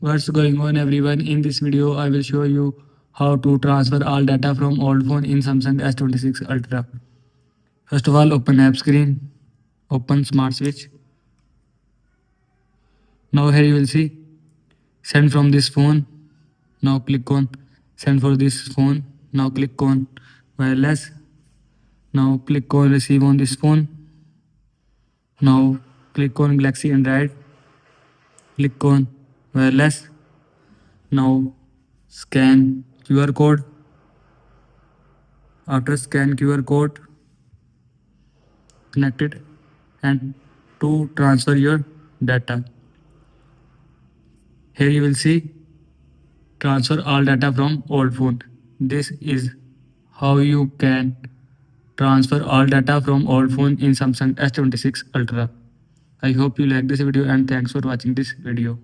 What's going on everyone? In this video I will show you how to transfer all data from old phone in Samsung S26 Ultra. First of all, open app screen, open smart switch. Now here you will see send from this phone. Now click on send for this phone. Now click on wireless. Now click on receive on this phone. Now click on Galaxy Android. Click on wireless. Now scan QR code. After scan QR code, connect it and to transfer your data. Here you will see transfer all data from old phone. This is how you can transfer all data from old phone in Samsung S26 Ultra. I hope you like this video and thanks for watching this video.